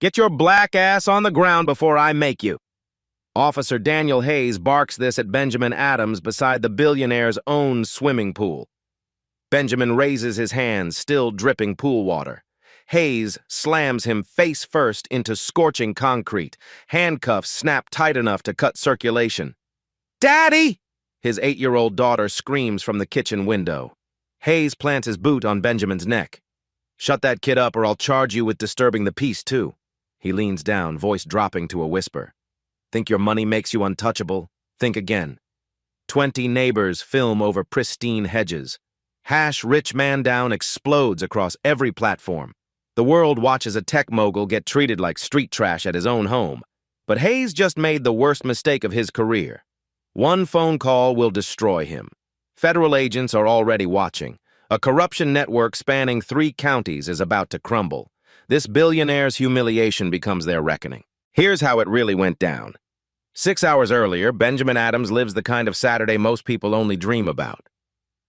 Get your black ass on the ground before I make you. Officer Daniel Hayes barks this at Benjamin Adams beside the billionaire's own swimming pool. Benjamin raises his hands, still dripping pool water. Hayes slams him face first into scorching concrete. Handcuffs snap tight enough to cut circulation. "Daddy!" His 8-year-old daughter screams from the kitchen window. Hayes plants his boot on Benjamin's neck. "Shut that kid up or I'll charge you with disturbing the peace, too." He leans down, voice dropping to a whisper. "Think your money makes you untouchable? Think again." 20 neighbors film over pristine hedges. Rich man down explodes across every platform. The world watches a tech mogul get treated like street trash at his own home. But Hayes just made the worst mistake of his career. One phone call will destroy him. Federal agents are already watching. A corruption network spanning 3 counties is about to crumble. This billionaire's humiliation becomes their reckoning. Here's how it really went down. 6 hours earlier, Benjamin Adams lives the kind of Saturday most people only dream about.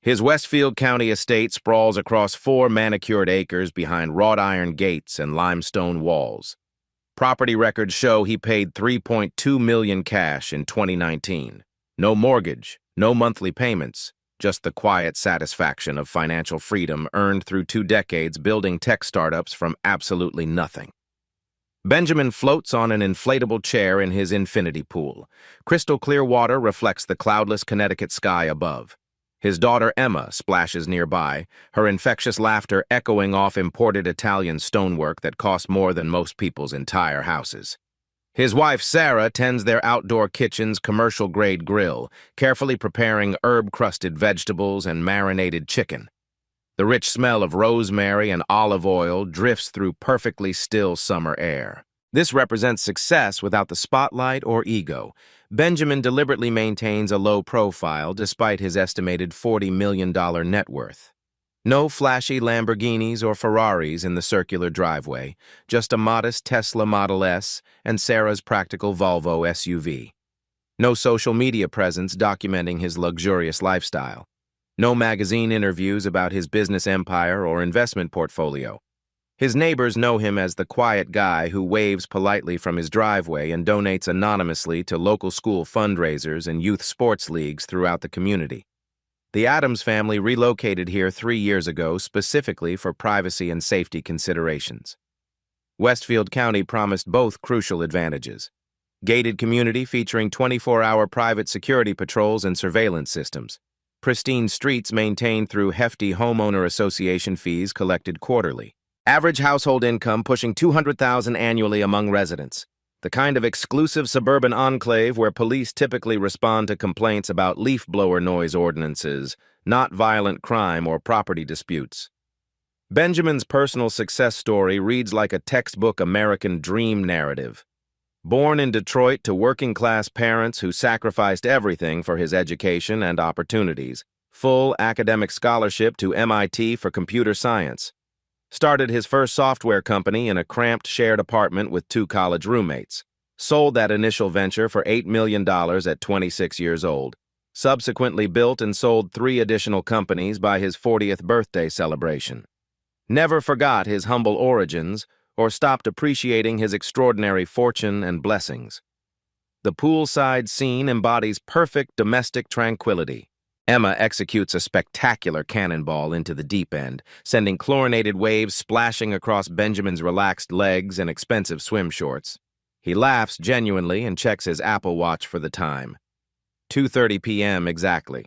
His Westfield County estate sprawls across 4 manicured acres behind wrought iron gates and limestone walls. Property records show he paid $3.2 million cash in 2019. No mortgage, no monthly payments, just the quiet satisfaction of financial freedom earned through 2 decades building tech startups from absolutely nothing. Benjamin floats on an inflatable chair in his infinity pool. Crystal clear water reflects the cloudless Connecticut sky above. His daughter Emma splashes nearby, her infectious laughter echoing off imported Italian stonework that cost more than most people's entire houses. His wife Sarah tends their outdoor kitchen's commercial-grade grill, carefully preparing herb-crusted vegetables and marinated chicken. The rich smell of rosemary and olive oil drifts through perfectly still summer air. This represents success without the spotlight or ego. Benjamin deliberately maintains a low profile despite his estimated $40 million net worth. No flashy Lamborghinis or Ferraris in the circular driveway, just a modest Tesla Model S and Sarah's practical Volvo SUV. No social media presence documenting his luxurious lifestyle. No magazine interviews about his business empire or investment portfolio. His neighbors know him as the quiet guy who waves politely from his driveway and donates anonymously to local school fundraisers and youth sports leagues throughout the community. The Adams family relocated here 3 years ago specifically for privacy and safety considerations. Westfield County promised both crucial advantages. Gated community featuring 24-hour private security patrols and surveillance systems. Pristine streets maintained through hefty homeowner association fees collected quarterly. Average household income pushing $200,000 annually among residents. The kind of exclusive suburban enclave where police typically respond to complaints about leaf blower noise ordinances, not violent crime or property disputes. Benjamin's personal success story reads like a textbook American dream narrative. Born in Detroit to working-class parents who sacrificed everything for his education and opportunities. Full academic scholarship to MIT for computer science. Started his first software company in a cramped shared apartment with 2 college roommates. Sold that initial venture for $8 million at 26 years old. Subsequently built and sold 3 additional companies by his 40th birthday celebration. Never forgot his humble origins or stopped appreciating his extraordinary fortune and blessings. The poolside scene embodies perfect domestic tranquility. Emma executes a spectacular cannonball into the deep end, sending chlorinated waves splashing across Benjamin's relaxed legs and expensive swim shorts. He laughs genuinely and checks his Apple Watch for the time. 2:30 p.m. exactly.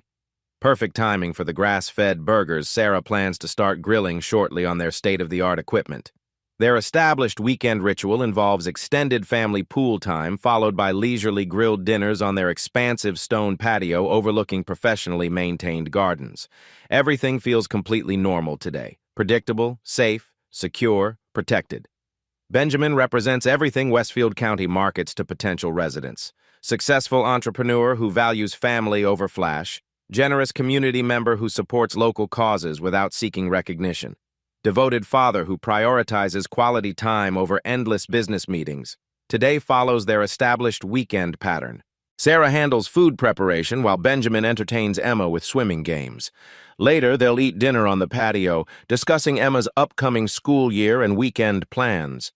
Perfect timing for the grass-fed burgers Sarah plans to start grilling shortly on their state-of-the-art equipment. Their established weekend ritual involves extended family pool time followed by leisurely grilled dinners on their expansive stone patio overlooking professionally maintained gardens. Everything feels completely normal today. Predictable, safe, secure, protected. Benjamin represents everything Westfield County markets to potential residents. Successful entrepreneur who values family over flash. Generous community member who supports local causes without seeking recognition. Devoted father who prioritizes quality time over endless business meetings. Today follows their established weekend pattern. Sarah handles food preparation while Benjamin entertains Emma with swimming games. Later, they'll eat dinner on the patio, discussing Emma's upcoming school year and weekend plans.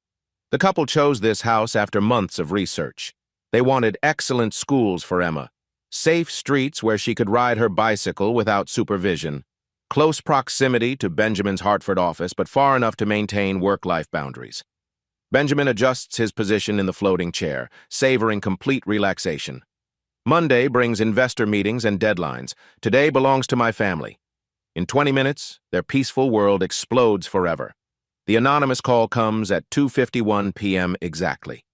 The couple chose this house after months of research. They wanted excellent schools for Emma, safe streets where she could ride her bicycle without supervision, close proximity to Benjamin's Hartford office, but far enough to maintain work-life boundaries. Benjamin adjusts his position in the floating chair, savoring complete relaxation. Monday brings investor meetings and deadlines. Today belongs to my family. In 20 minutes, their peaceful world explodes forever. The anonymous call comes at 2:51 p.m. exactly.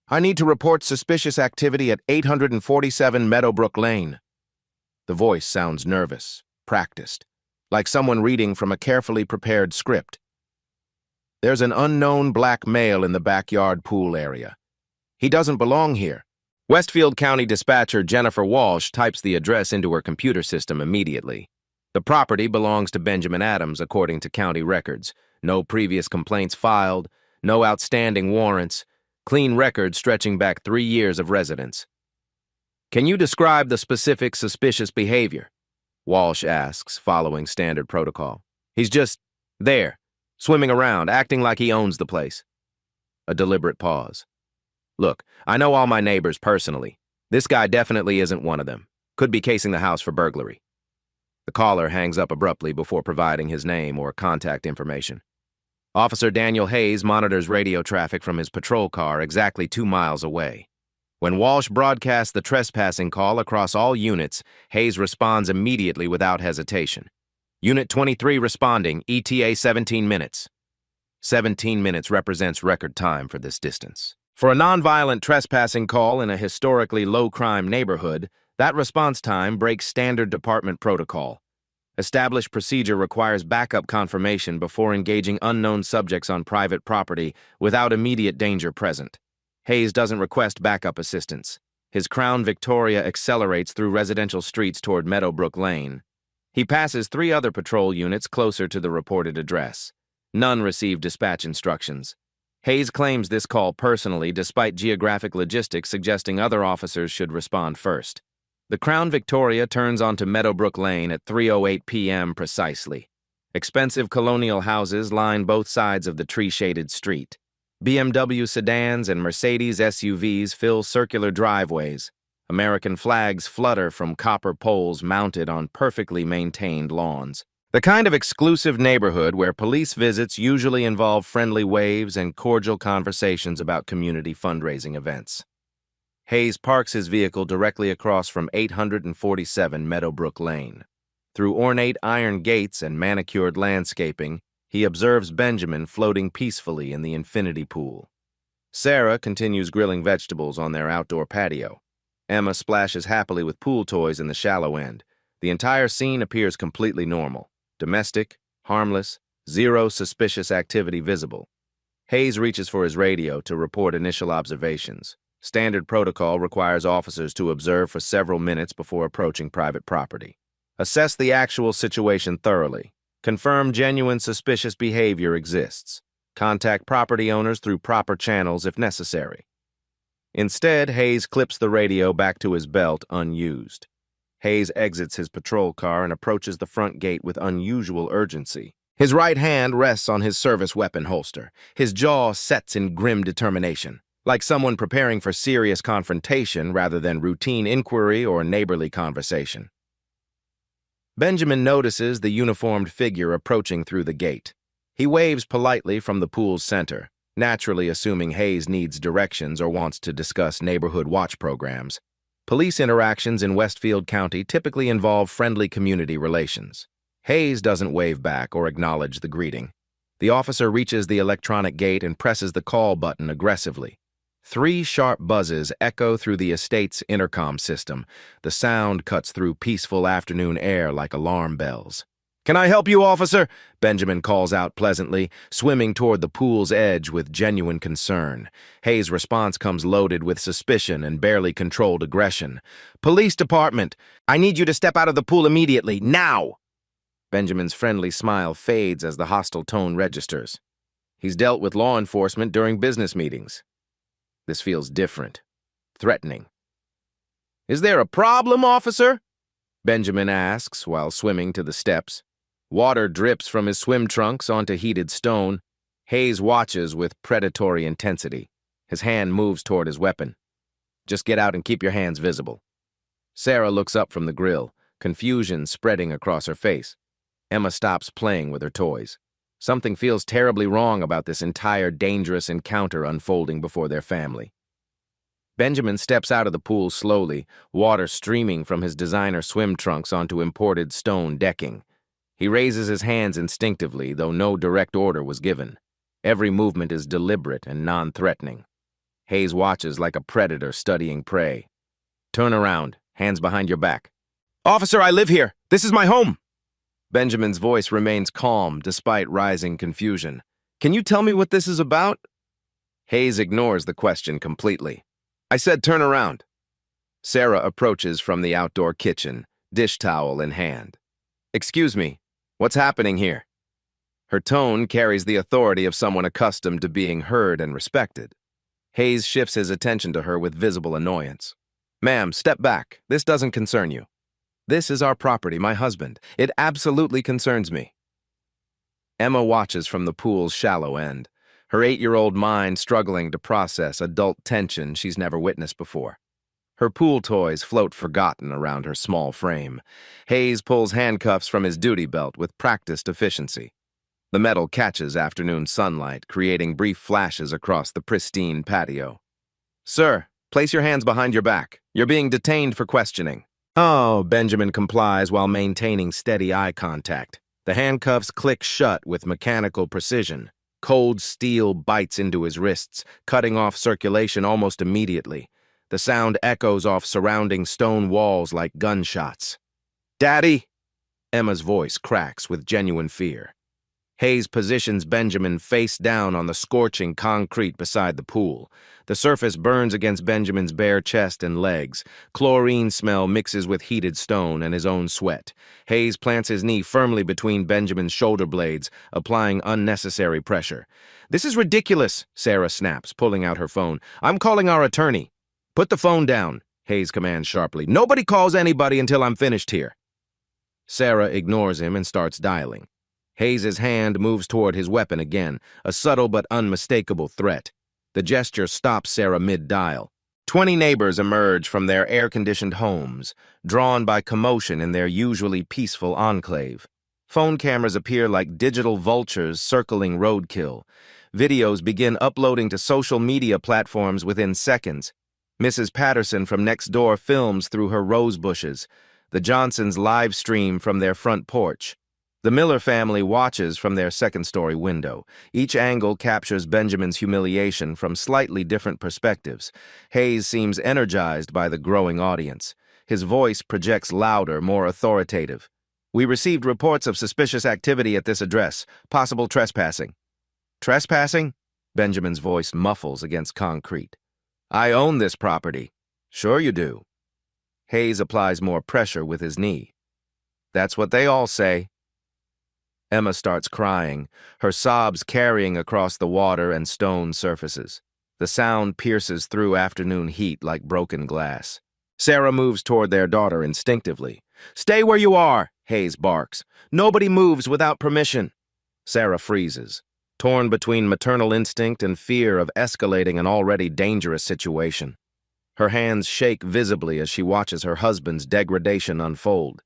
I need to report suspicious activity at 847 Meadowbrook Lane. The voice sounds nervous, practiced, like someone reading from a carefully prepared script. There's an unknown black male in the backyard pool area. He doesn't belong here. Westfield County dispatcher Jennifer Walsh types the address into her computer system immediately. The property belongs to Benjamin Adams, according to county records. No previous complaints filed, no outstanding warrants, clean record stretching back 3 years of residence. Can you describe the specific suspicious behavior? Walsh asks, following standard protocol. He's just there, swimming around, acting like he owns the place. A deliberate pause. Look, I know all my neighbors personally. This guy definitely isn't one of them. Could be casing the house for burglary. The caller hangs up abruptly before providing his name or contact information. Officer Daniel Hayes monitors radio traffic from his patrol car exactly 2 miles away. When Walsh broadcasts the trespassing call across all units, Hayes responds immediately without hesitation. Unit 23 responding, ETA 17 minutes. 17 minutes represents record time for this distance. For a nonviolent trespassing call in a historically low-crime neighborhood, that response time breaks standard department protocol. Established procedure requires backup confirmation before engaging unknown subjects on private property without immediate danger present. Hayes doesn't request backup assistance. His Crown Victoria accelerates through residential streets toward Meadowbrook Lane. He passes 3 other patrol units closer to the reported address. None receive dispatch instructions. Hayes claims this call personally, despite geographic logistics suggesting other officers should respond first. The Crown Victoria turns onto Meadowbrook Lane at 3:08 p.m. precisely. Expensive colonial houses line both sides of the tree-shaded street. BMW sedans and Mercedes SUVs fill circular driveways. American flags flutter from copper poles mounted on perfectly maintained lawns. The kind of exclusive neighborhood where police visits usually involve friendly waves and cordial conversations about community fundraising events. Hayes parks his vehicle directly across from 847 Meadowbrook Lane. Through ornate iron gates and manicured landscaping, he observes Benjamin floating peacefully in the infinity pool. Sarah continues grilling vegetables on their outdoor patio. Emma splashes happily with pool toys in the shallow end. The entire scene appears completely normal. Domestic, harmless, zero suspicious activity visible. Hayes reaches for his radio to report initial observations. Standard protocol requires officers to observe for several minutes before approaching private property. Assess the actual situation thoroughly. Confirm genuine suspicious behavior exists. Contact property owners through proper channels if necessary. Instead, Hayes clips the radio back to his belt unused. Hayes exits his patrol car and approaches the front gate with unusual urgency. His right hand rests on his service weapon holster. His jaw sets in grim determination, like someone preparing for serious confrontation rather than routine inquiry or neighborly conversation. Benjamin notices the uniformed figure approaching through the gate. He waves politely from the pool's center, naturally assuming Hayes needs directions or wants to discuss neighborhood watch programs. Police interactions in Westfield County typically involve friendly community relations. Hayes doesn't wave back or acknowledge the greeting. The officer reaches the electronic gate and presses the call button aggressively. 3 sharp buzzes echo through the estate's intercom system. The sound cuts through peaceful afternoon air like alarm bells. "Can I help you, officer?" Benjamin calls out pleasantly, swimming toward the pool's edge with genuine concern. Hayes' response comes loaded with suspicion and barely controlled aggression. "Police department! I need you to step out of the pool immediately, now!" Benjamin's friendly smile fades as the hostile tone registers. He's dealt with law enforcement during business meetings. This feels different, threatening. "Is there a problem, officer?" Benjamin asks while swimming to the steps. Water drips from his swim trunks onto heated stone. Hayes watches with predatory intensity. His hand moves toward his weapon. Just get out and keep your hands visible. Sarah looks up from the grill, confusion spreading across her face. Emma stops playing with her toys. Something feels terribly wrong about this entire dangerous encounter unfolding before their family. Benjamin steps out of the pool slowly, water streaming from his designer swim trunks onto imported stone decking. He raises his hands instinctively, though no direct order was given. Every movement is deliberate and non-threatening. Hayes watches like a predator studying prey. Turn around, hands behind your back. Officer, I live here. This is my home. Benjamin's voice remains calm despite rising confusion. Can you tell me what this is about? Hayes ignores the question completely. I said turn around. Sarah approaches from the outdoor kitchen, dish towel in hand. Excuse me, what's happening here? Her tone carries the authority of someone accustomed to being heard and respected. Hayes shifts his attention to her with visible annoyance. Ma'am, step back. This doesn't concern you. This is our property, my husband. It absolutely concerns me. Emma watches from the pool's shallow end, her 8-year-old mind struggling to process adult tension she's never witnessed before. Her pool toys float forgotten around her small frame. Hayes pulls handcuffs from his duty belt with practiced efficiency. The metal catches afternoon sunlight, creating brief flashes across the pristine patio. Sir, place your hands behind your back. You're being detained for questioning. Oh, Benjamin complies while maintaining steady eye contact. The handcuffs click shut with mechanical precision. Cold steel bites into his wrists, cutting off circulation almost immediately. The sound echoes off surrounding stone walls like gunshots. Daddy! Emma's voice cracks with genuine fear. Hayes positions Benjamin face down on the scorching concrete beside the pool. The surface burns against Benjamin's bare chest and legs. Chlorine smell mixes with heated stone and his own sweat. Hayes plants his knee firmly between Benjamin's shoulder blades, applying unnecessary pressure. This is ridiculous, Sarah snaps, pulling out her phone. I'm calling our attorney. Put the phone down, Hayes commands sharply. Nobody calls anybody until I'm finished here. Sarah ignores him and starts dialing. Hayes' hand moves toward his weapon again, a subtle but unmistakable threat. The gesture stops Sarah mid-dial. 20 neighbors emerge from their air-conditioned homes, drawn by commotion in their usually peaceful enclave. Phone cameras appear like digital vultures circling roadkill. Videos begin uploading to social media platforms within seconds. Mrs. Patterson from next door films through her rose bushes. The Johnsons live stream from their front porch. The Miller family watches from their second-story window. Each angle captures Benjamin's humiliation from slightly different perspectives. Hayes seems energized by the growing audience. His voice projects louder, more authoritative. We received reports of suspicious activity at this address, possible trespassing. Trespassing? Benjamin's voice muffles against concrete. I own this property. Sure you do. Hayes applies more pressure with his knee. That's what they all say. Emma starts crying, her sobs carrying across the water and stone surfaces. The sound pierces through afternoon heat like broken glass. Sarah moves toward their daughter instinctively. Stay where you are, Hayes barks. Nobody moves without permission. Sarah freezes, torn between maternal instinct and fear of escalating an already dangerous situation. Her hands shake visibly as she watches her husband's degradation unfold.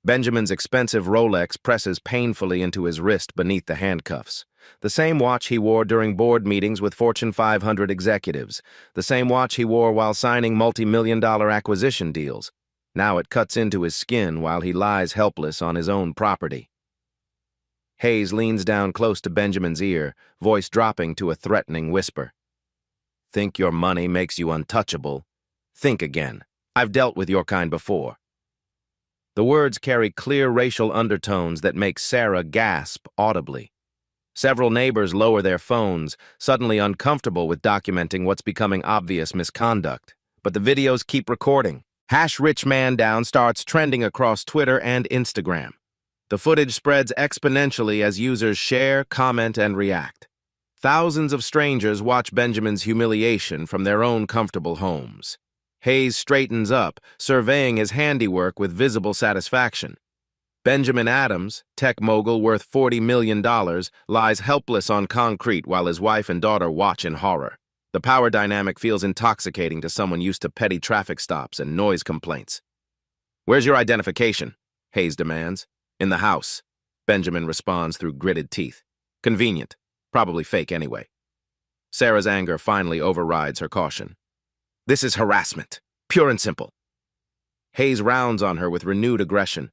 Benjamin's expensive Rolex presses painfully into his wrist beneath the handcuffs. The same watch he wore during board meetings with Fortune 500 executives. The same watch he wore while signing multi-million-dollar acquisition deals. Now it cuts into his skin while he lies helpless on his own property. Hayes leans down close to Benjamin's ear, voice dropping to a threatening whisper. Think your money makes you untouchable? Think again. I've dealt with your kind before. The words carry clear racial undertones that make Sarah gasp audibly. Several neighbors lower their phones, suddenly uncomfortable with documenting what's becoming obvious misconduct. But the videos keep recording. Rich Man Down starts trending across Twitter and Instagram. The footage spreads exponentially as users share, comment, and react. Thousands of strangers watch Benjamin's humiliation from their own comfortable homes. Hayes straightens up, surveying his handiwork with visible satisfaction. Benjamin Adams, tech mogul worth $40 million, lies helpless on concrete while his wife and daughter watch in horror. The power dynamic feels intoxicating to someone used to petty traffic stops and noise complaints. "Where's your identification?" Hayes demands. "In the house," Benjamin responds through gritted teeth. Convenient. Probably fake anyway. Sarah's anger finally overrides her caution. "This is harassment. Pure and simple." Hayes rounds on her with renewed aggression.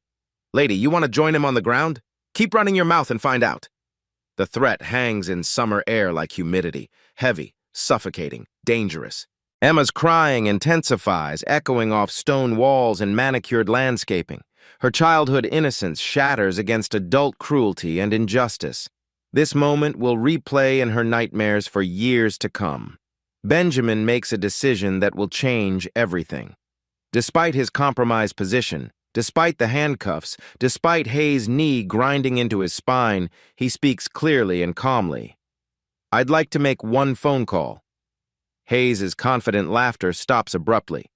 "Lady, you want to join him on the ground? Keep running your mouth and find out." The threat hangs in summer air like humidity, heavy, suffocating, dangerous. Emma's crying intensifies, echoing off stone walls and manicured landscaping. Her childhood innocence shatters against adult cruelty and injustice. This moment will replay in her nightmares for years to come. Benjamin makes a decision that will change everything. Despite his compromised position, despite the handcuffs, despite Hayes' knee grinding into his spine, he speaks clearly and calmly. "I'd like to make one phone call." Hayes' confident laughter stops abruptly.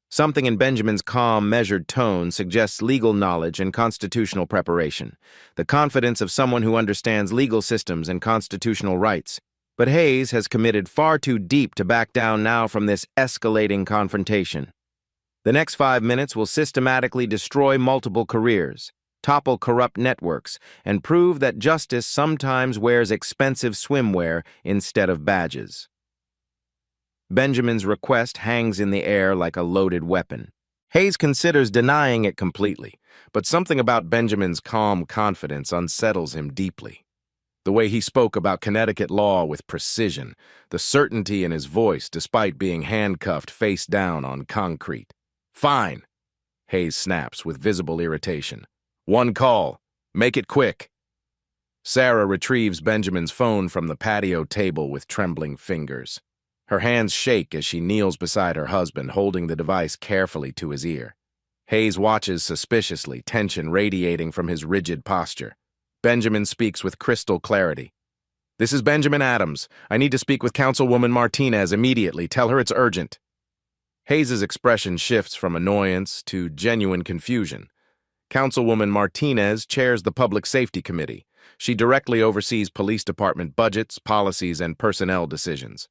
Something in Benjamin's calm, measured tone suggests legal knowledge and constitutional preparation, the confidence of someone who understands legal systems and constitutional rights. But Hayes has committed far too deep to back down now from this escalating confrontation. The next 5 minutes will systematically destroy multiple careers, topple corrupt networks, and prove that justice sometimes wears expensive swimwear instead of badges. Benjamin's request hangs in the air like a loaded weapon. Hayes considers denying it completely, but something about Benjamin's calm confidence unsettles him deeply. The way he spoke about Connecticut law with precision, the certainty in his voice despite being handcuffed face down on concrete. "Fine," Hayes snaps with visible irritation. "One call. Make it quick." Sarah retrieves Benjamin's phone from the patio table with trembling fingers. Her hands shake as she kneels beside her husband, holding the device carefully to his ear. Hayes watches suspiciously, tension radiating from his rigid posture. Benjamin speaks with crystal clarity. "This is Benjamin Adams. I need to speak with Councilwoman Martinez immediately. Tell her it's urgent." Hayes' expression shifts from annoyance to genuine confusion. Councilwoman Martinez chairs the Public Safety Committee. She directly oversees police department budgets, policies, and personnel decisions.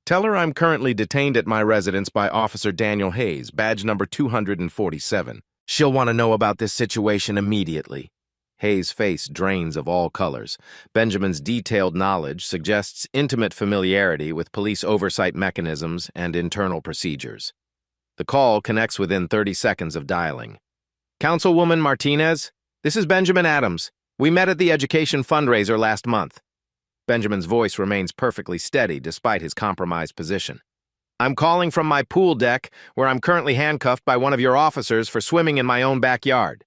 "Tell her I'm currently detained at my residence by Officer Daniel Hayes, badge number 247. She'll want to know about this situation immediately." Hayes' face drains of all colors. Benjamin's detailed knowledge suggests intimate familiarity with police oversight mechanisms and internal procedures. The call connects within 30 seconds of dialing. "Councilwoman Martinez, this is Benjamin Adams. We met at the education fundraiser last month." Benjamin's voice remains perfectly steady despite his compromised position. "I'm calling from my pool deck, where I'm currently handcuffed by one of your officers for swimming in my own backyard."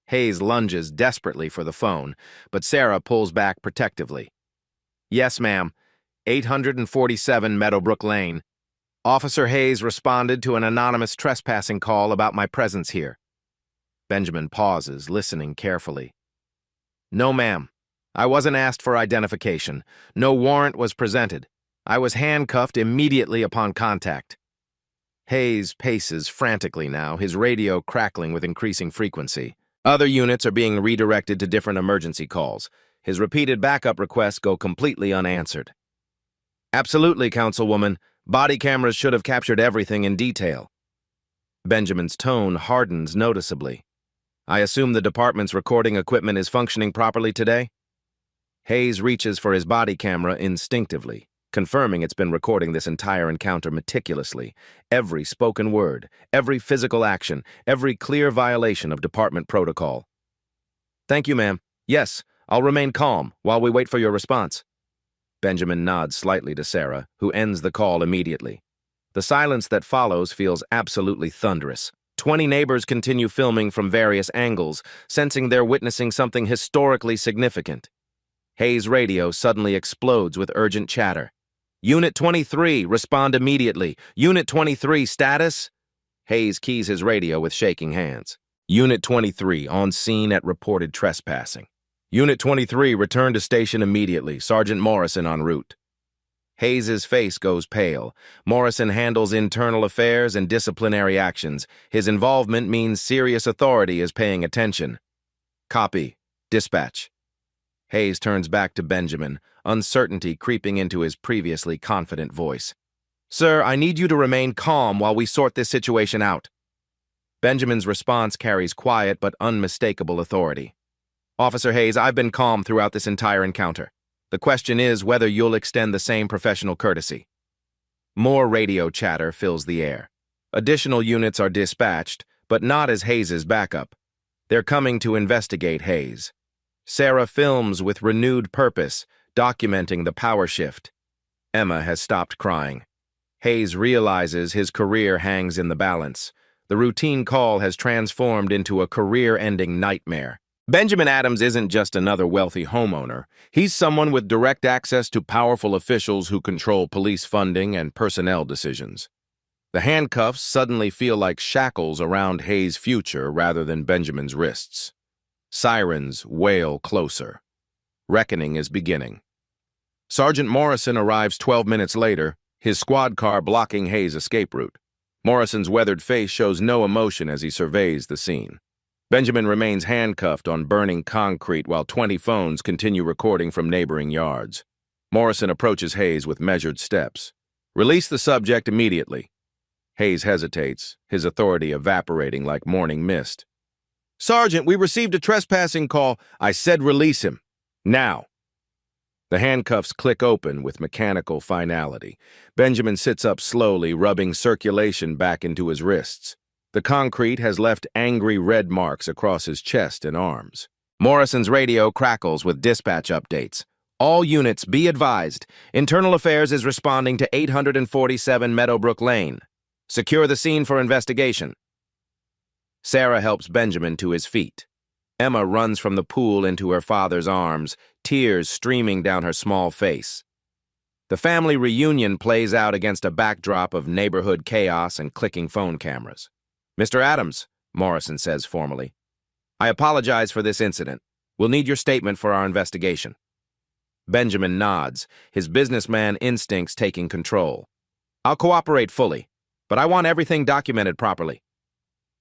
Hayes lunges desperately for the phone, but Sarah pulls back protectively. "Yes, ma'am. 847 Meadowbrook Lane. Officer Hayes responded to an anonymous trespassing call about my presence here." Benjamin pauses, listening carefully. "No, ma'am. I wasn't asked for identification. No warrant was presented. I was handcuffed immediately upon contact." Hayes paces frantically now, his radio crackling with increasing frequency. Other units are being redirected to different emergency calls. His repeated backup requests go completely unanswered. "Absolutely, Councilwoman. Body cameras should have captured everything in detail." Benjamin's tone hardens noticeably. "I assume the department's recording equipment is functioning properly today?" Hayes reaches for his body camera instinctively, confirming it's been recording this entire encounter meticulously. Every spoken word, every physical action, every clear violation of department protocol. "Thank you, ma'am. Yes, I'll remain calm while we wait for your response." Benjamin nods slightly to Sarah, who ends the call immediately. The silence that follows feels absolutely thunderous. 20 neighbors continue filming from various angles, sensing they're witnessing something historically significant. Hayes' radio suddenly explodes with urgent chatter. "Unit 23, respond immediately. Unit 23, status?" Hayes keys his radio with shaking hands. "Unit 23, on scene at reported trespassing. Unit 23, return to station immediately. Sergeant Morrison en route." Hayes' face goes pale. Morrison handles internal affairs and disciplinary actions. His involvement means serious authority is paying attention. Copy. Dispatch. Hayes turns back to Benjamin, uncertainty creeping into his previously confident voice. Sir, I need you to remain calm while we sort this situation out. Benjamin's response carries quiet but unmistakable authority. Officer Hayes, I've been calm throughout this entire encounter. The question is whether you'll extend the same professional courtesy. More radio chatter fills the air. Additional units are dispatched, but not as Hayes's backup. They're coming to investigate Hayes. Sarah films with renewed purpose, documenting the power shift. Emma has stopped crying. Hayes realizes his career hangs in the balance. The routine call has transformed into a career-ending nightmare. Benjamin Adams isn't just another wealthy homeowner. He's someone with direct access to powerful officials who control police funding and personnel decisions. The handcuffs suddenly feel like shackles around Hayes' future rather than Benjamin's wrists. Sirens wail closer. Reckoning is beginning. Sergeant Morrison arrives 12 minutes later, his squad car blocking Hayes' escape route. Morrison's weathered face shows no emotion as he surveys the scene. Benjamin remains handcuffed on burning concrete while 20 phones continue recording from neighboring yards. Morrison approaches Hayes with measured steps. Release the subject immediately. Hayes hesitates, his authority evaporating like morning mist. Sergeant, we received a trespassing call. I said release him. Now. The handcuffs click open with mechanical finality. Benjamin sits up slowly, rubbing circulation back into his wrists. The concrete has left angry red marks across his chest and arms. Morrison's radio crackles with dispatch updates. All units be advised. Internal Affairs is responding to 847 Meadowbrook Lane. Secure the scene for investigation. Sarah helps Benjamin to his feet. Emma runs from the pool into her father's arms, tears streaming down her small face. The family reunion plays out against a backdrop of neighborhood chaos and clicking phone cameras. Mr. Adams, Morrison says formally, I apologize for this incident. We'll need your statement for our investigation. Benjamin nods, his businessman instincts taking control. I'll cooperate fully, but I want everything documented properly.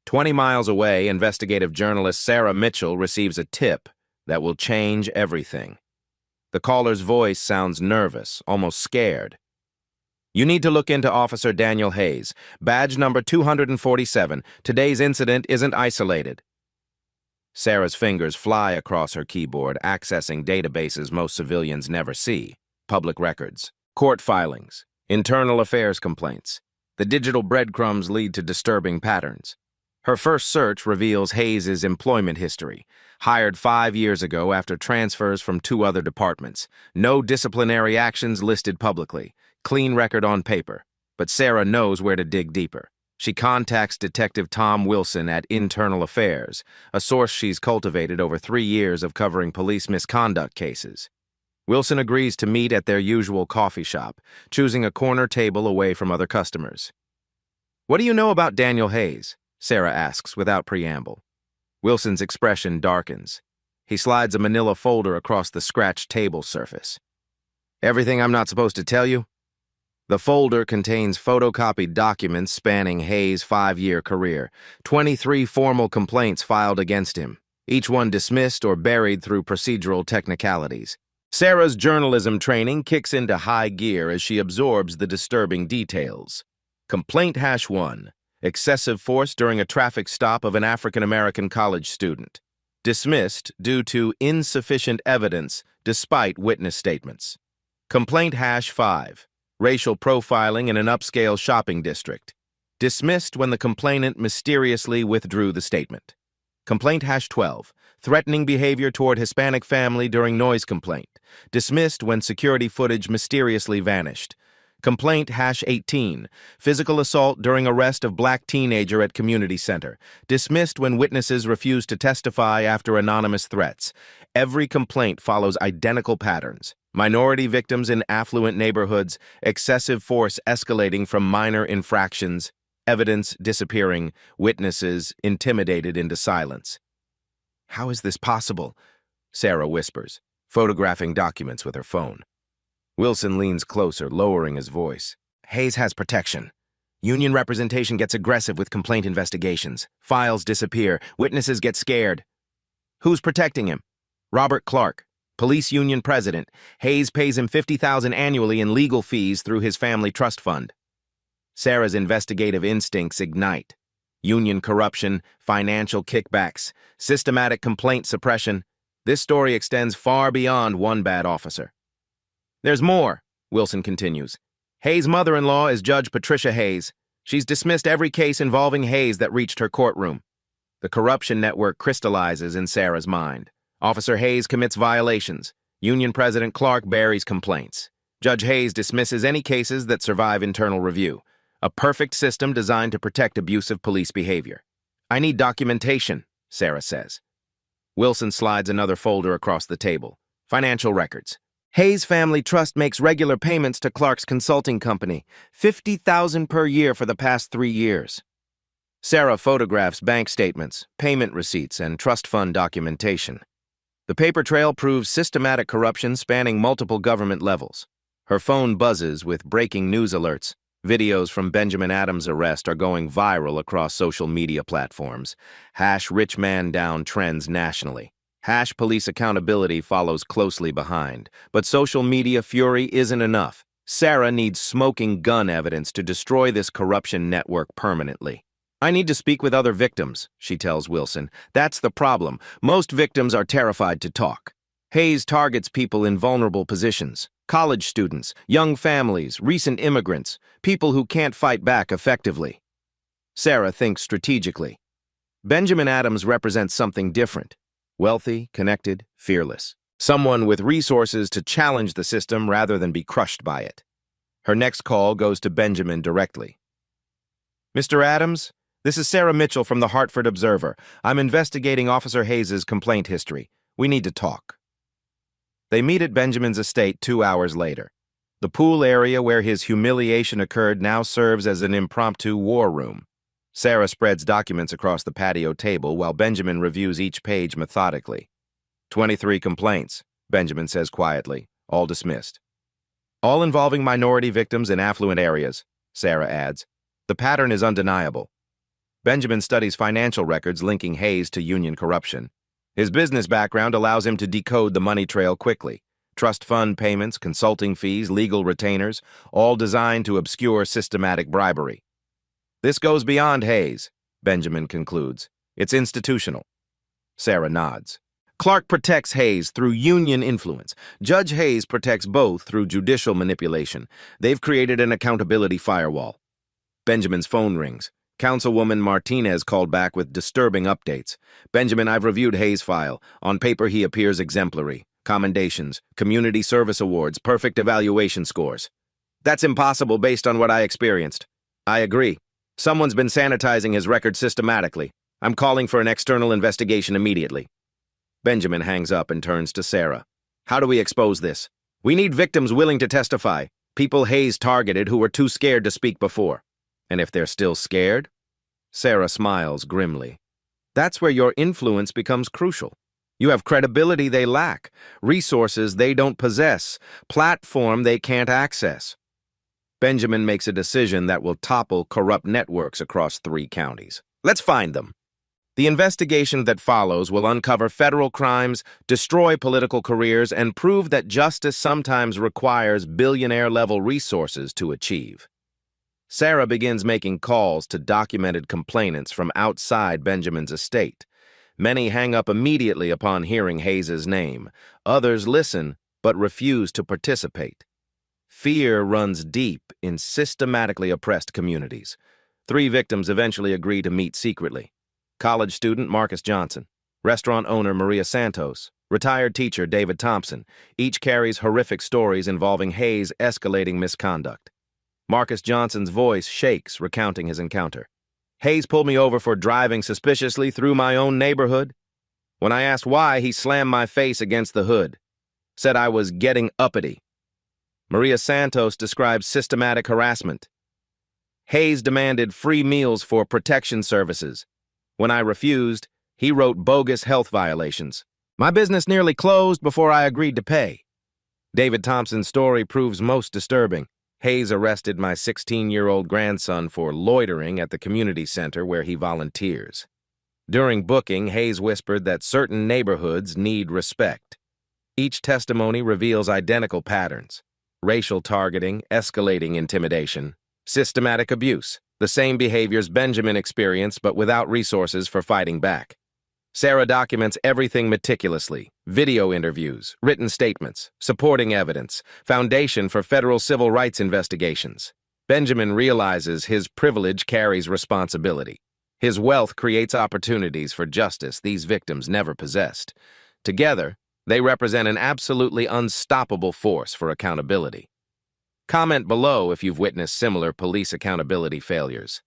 20 miles away, investigative journalist Sarah Mitchell receives a tip that will change everything. The caller's voice sounds nervous, almost scared. You need to look into Officer Daniel Hayes, badge number 247. Today's incident isn't isolated. Sarah's fingers fly across her keyboard, accessing databases most civilians never see. Public records, court filings, internal affairs complaints. The digital breadcrumbs lead to disturbing patterns. Her first search reveals Hayes' employment history. Hired 5 years ago after transfers from 2 other departments. No disciplinary actions listed publicly. Clean record on paper. But Sarah knows where to dig deeper. She contacts Detective Tom Wilson at Internal Affairs, a source she's cultivated over 3 years of covering police misconduct cases. Wilson agrees to meet at their usual coffee shop, choosing a corner table away from other customers. What do you know about Daniel Hayes? Sarah asks without preamble. Wilson's expression darkens. He slides a manila folder across the scratched table surface. Everything I'm not supposed to tell you? The folder contains photocopied documents spanning Hayes' 5-year career, 23 formal complaints filed against him, each one dismissed or buried through procedural technicalities. Sarah's journalism training kicks into high gear as she absorbs the disturbing details. Complaint #1. Excessive force during a traffic stop of an African-American college student. Dismissed due to insufficient evidence despite witness statements. Complaint #5. Racial profiling in an upscale shopping district. Dismissed when the complainant mysteriously withdrew the statement. Complaint #12. Threatening behavior toward Hispanic family during noise complaint. Dismissed when security footage mysteriously vanished. Complaint #18. Physical assault during arrest of black teenager at community center. Dismissed when witnesses refused to testify after anonymous threats. Every complaint follows identical patterns. Minority victims in affluent neighborhoods, excessive force escalating from minor infractions, evidence disappearing, witnesses intimidated into silence. How is this possible? Sarah whispers, photographing documents with her phone. Wilson leans closer, lowering his voice. Hayes has protection. Union representation gets aggressive with complaint investigations. Files disappear. Witnesses get scared. Who's protecting him? Robert Clark, police union president. Hayes pays him $50,000 annually in legal fees through his family trust fund. Sarah's investigative instincts ignite. Union corruption, financial kickbacks, systematic complaint suppression. This story extends far beyond one bad officer. There's more, Wilson continues. Hayes' mother-in-law is Judge Patricia Hayes. She's dismissed every case involving Hayes that reached her courtroom. The corruption network crystallizes in Sarah's mind. Officer Hayes commits violations. Union President Clark buries complaints. Judge Hayes dismisses any cases that survive internal review. A perfect system designed to protect abusive police behavior. I need documentation, Sarah says. Wilson slides another folder across the table. Financial records. Hayes Family Trust makes regular payments to Clark's consulting company, $50,000 per year for the past 3 years. Sarah photographs bank statements, payment receipts, and trust fund documentation. The paper trail proves systematic corruption spanning multiple government levels. Her phone buzzes with breaking news alerts. Videos from Benjamin Adams' arrest are going viral across social media platforms. #rich man down trends nationally. #police accountability follows closely behind. But social media fury isn't enough. Sarah needs smoking gun evidence to destroy this corruption network permanently. I need to speak with other victims, she tells Wilson. That's the problem. Most victims are terrified to talk. Hayes targets people in vulnerable positions. College students, young families, recent immigrants, people who can't fight back effectively. Sarah thinks strategically. Benjamin Adams represents something different. Wealthy, connected, fearless. Someone with resources to challenge the system rather than be crushed by it. Her next call goes to Benjamin directly. Mr. Adams, this is Sarah Mitchell from the Hartford Observer. I'm investigating Officer Hayes' complaint history. We need to talk. They meet at Benjamin's estate 2 hours later. The pool area where his humiliation occurred now serves as an impromptu war room. Sarah spreads documents across the patio table while Benjamin reviews each page methodically. 23 complaints, Benjamin says quietly, all dismissed. All involving minority victims in affluent areas, Sarah adds. The pattern is undeniable. Benjamin studies financial records linking Hayes to union corruption. His business background allows him to decode the money trail quickly. Trust fund payments, consulting fees, legal retainers, all designed to obscure systematic bribery. This goes beyond Hayes, Benjamin concludes. It's institutional. Sarah nods. Clark protects Hayes through union influence. Judge Hayes protects both through judicial manipulation. They've created an accountability firewall. Benjamin's phone rings. Councilwoman Martinez called back with disturbing updates. Benjamin, I've reviewed Hayes' file. On paper, he appears exemplary. Commendations, community service awards, perfect evaluation scores. That's impossible based on what I experienced. I agree. Someone's been sanitizing his record systematically. I'm calling for an external investigation immediately. Benjamin hangs up and turns to Sarah. How do we expose this? We need victims willing to testify. People Hayes targeted who were too scared to speak before. And if they're still scared? Sarah smiles grimly. That's where your influence becomes crucial. You have credibility they lack, resources they don't possess, platform they can't access. Benjamin makes a decision that will topple corrupt networks across 3 counties. Let's find them. The investigation that follows will uncover federal crimes, destroy political careers, and prove that justice sometimes requires billionaire-level resources to achieve. Sarah begins making calls to documented complainants from outside Benjamin's estate. Many hang up immediately upon hearing Hayes' name. Others listen, but refuse to participate. Fear runs deep in systematically oppressed communities. 3 victims eventually agree to meet secretly. College student Marcus Johnson, restaurant owner Maria Santos, retired teacher David Thompson. Each carries horrific stories involving Hayes' escalating misconduct. Marcus Johnson's voice shakes, recounting his encounter. Hayes pulled me over for driving suspiciously through my own neighborhood. When I asked why, he slammed my face against the hood. Said I was getting uppity. Maria Santos describes systematic harassment. Hayes demanded free meals for protection services. When I refused, he wrote bogus health violations. My business nearly closed before I agreed to pay. David Thompson's story proves most disturbing. Hayes arrested my 16-year-old grandson for loitering at the community center where he volunteers. During booking, Hayes whispered that certain neighborhoods need respect. Each testimony reveals identical patterns: racial targeting, escalating intimidation, systematic abuse, the same behaviors Benjamin experienced but without resources for fighting back. Sarah documents everything meticulously: video interviews, written statements, supporting evidence, foundation for federal civil rights investigations. Benjamin realizes his privilege carries responsibility. His wealth creates opportunities for justice these victims never possessed. Together, they represent an absolutely unstoppable force for accountability. Comment below if you've witnessed similar police accountability failures.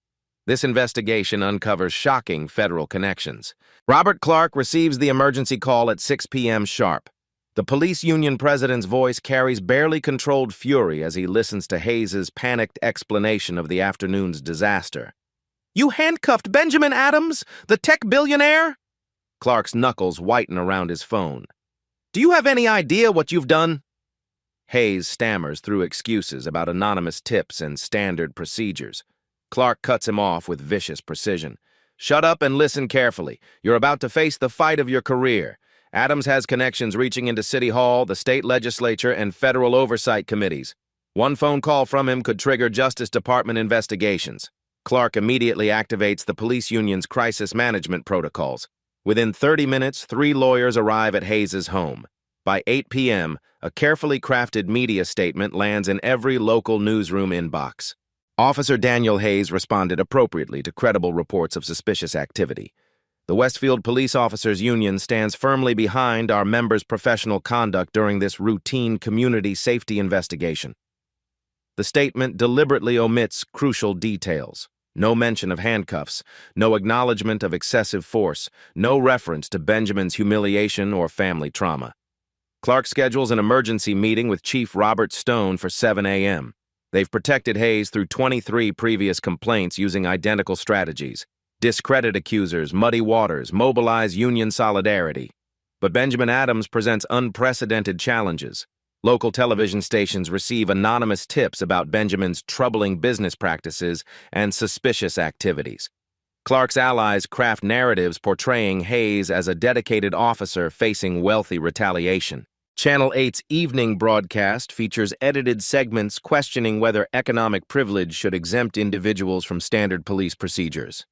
This investigation uncovers shocking federal connections. Robert Clark receives the emergency call at 6 p.m. sharp. The police union president's voice carries barely controlled fury as he listens to Hayes's panicked explanation of the afternoon's disaster. "You handcuffed Benjamin Adams, the tech billionaire?" Clark's knuckles whiten around his phone. "Do you have any idea what you've done?" Hayes stammers through excuses about anonymous tips and standard procedures. Clark cuts him off with vicious precision. "Shut up and listen carefully. You're about to face the fight of your career. Adams has connections reaching into City Hall, the state legislature, and federal oversight committees. One phone call from him could trigger Justice Department investigations." Clark immediately activates the police union's crisis management protocols. Within 30 minutes, 3 lawyers arrive at Hayes's home. By 8 p.m., a carefully crafted media statement lands in every local newsroom inbox. Officer Daniel Hayes responded appropriately to credible reports of suspicious activity. The Westfield Police Officers Union stands firmly behind our members' professional conduct during this routine community safety investigation. The statement deliberately omits crucial details. No mention of handcuffs, no acknowledgement of excessive force, no reference to Benjamin's humiliation or family trauma. Clark schedules an emergency meeting with Chief Robert Stone for 7 a.m. They've protected Hayes through 23 previous complaints using identical strategies: discredit accusers, muddy waters, mobilize union solidarity. But Benjamin Adams presents unprecedented challenges. Local television stations receive anonymous tips about Benjamin's troubling business practices and suspicious activities. Clark's allies craft narratives portraying Hayes as a dedicated officer facing wealthy retaliation. Channel 8's evening broadcast features edited segments questioning whether economic privilege should exempt individuals from standard police procedures.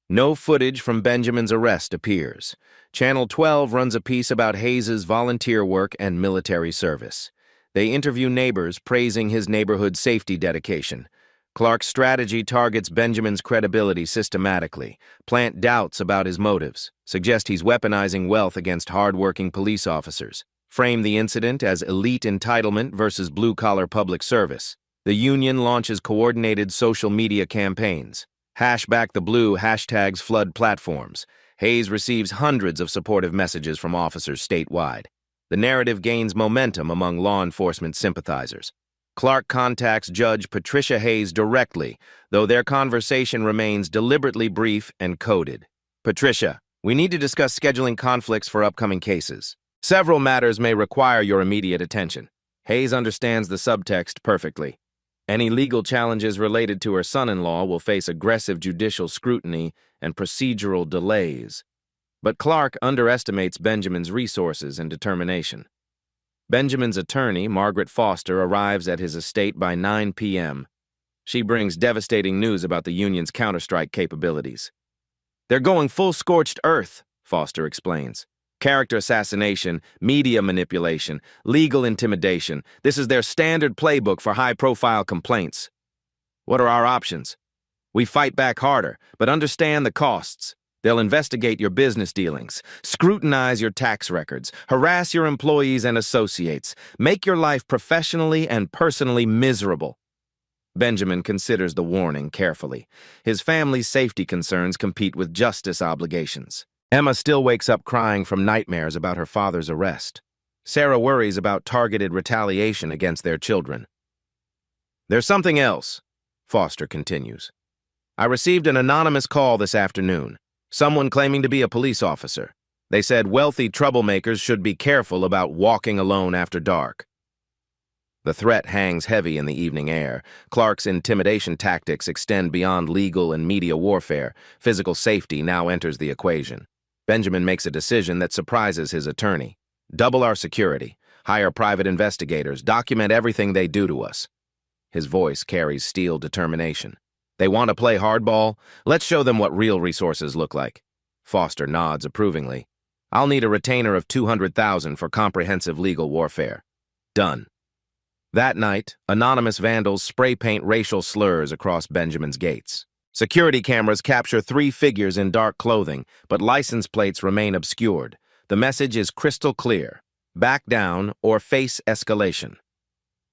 No footage from Benjamin's arrest appears. Channel 12 runs a piece about Hayes's volunteer work and military service. They interview neighbors praising his neighborhood safety dedication. Clark's strategy targets Benjamin's credibility systematically, plant doubts about his motives, suggest he's weaponizing wealth against hard-working police officers, frame the incident as elite entitlement versus blue-collar public service. The union launches coordinated social media campaigns. Back the Blue hashtags flood platforms. Hayes receives hundreds of supportive messages from officers statewide. The narrative gains momentum among law enforcement sympathizers. Clark contacts Judge Patricia Hayes directly, though their conversation remains deliberately brief and coded. "Patricia, we need to discuss scheduling conflicts for upcoming cases. Several matters may require your immediate attention." Hayes understands the subtext perfectly. Any legal challenges related to her son-in-law will face aggressive judicial scrutiny and procedural delays. But Clark underestimates Benjamin's resources and determination. Benjamin's attorney, Margaret Foster, arrives at his estate by 9 p.m. She brings devastating news about the union's counterstrike capabilities. "They're going full scorched earth," Foster explains. "Character assassination, media manipulation, legal intimidation. This is their standard playbook for high-profile complaints." "What are our options?" "We fight back harder, but understand the costs. They'll investigate your business dealings, scrutinize your tax records, harass your employees and associates, make your life professionally and personally miserable." Benjamin considers the warning carefully. His family's safety concerns compete with justice obligations. Emma still wakes up crying from nightmares about her father's arrest. Sarah worries about targeted retaliation against their children. "There's something else," Foster continues. "I received an anonymous call this afternoon. Someone claiming to be a police officer. They said wealthy troublemakers should be careful about walking alone after dark." The threat hangs heavy in the evening air. Clark's intimidation tactics extend beyond legal and media warfare. Physical safety now enters the equation. Benjamin makes a decision that surprises his attorney. Double our security. Hire private investigators. Document everything they do to us. His voice carries steel determination. They want to play hardball? Let's show them what real resources look like. Foster nods approvingly. I'll need a retainer of $200,000 for comprehensive legal warfare. Done. That night, anonymous vandals spray paint racial slurs across Benjamin's gates. Security cameras capture 3 figures in dark clothing, but license plates remain obscured. The message is crystal clear. Back down or face escalation.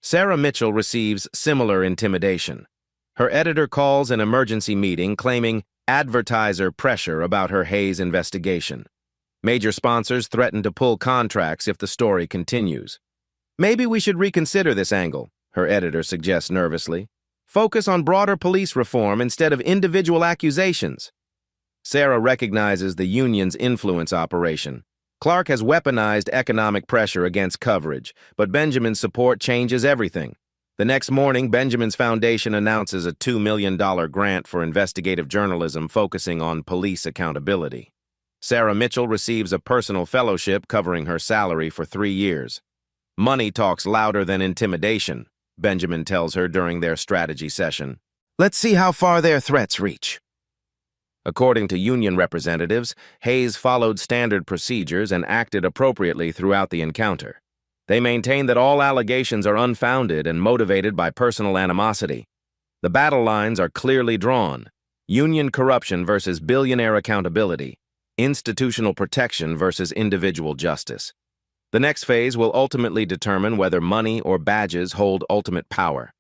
Sarah Mitchell receives similar intimidation. Her editor calls an emergency meeting claiming advertiser pressure about her Hayes investigation. Major sponsors threaten to pull contracts if the story continues. Maybe we should reconsider this angle, her editor suggests nervously. Focus on broader police reform instead of individual accusations. Sarah recognizes the union's influence operation. Clark has weaponized economic pressure against coverage, but Benjamin's support changes everything. The next morning, Benjamin's foundation announces a $2 million grant for investigative journalism focusing on police accountability. Sarah Mitchell receives a personal fellowship covering her salary for 3 years. Money talks louder than intimidation, Benjamin tells her during their strategy session. Let's see how far their threats reach. According to union representatives, Hayes followed standard procedures and acted appropriately throughout the encounter. They maintain that all allegations are unfounded and motivated by personal animosity. The battle lines are clearly drawn. Union corruption versus billionaire accountability. Institutional protection versus individual justice. The next phase will ultimately determine whether money or badges hold ultimate power.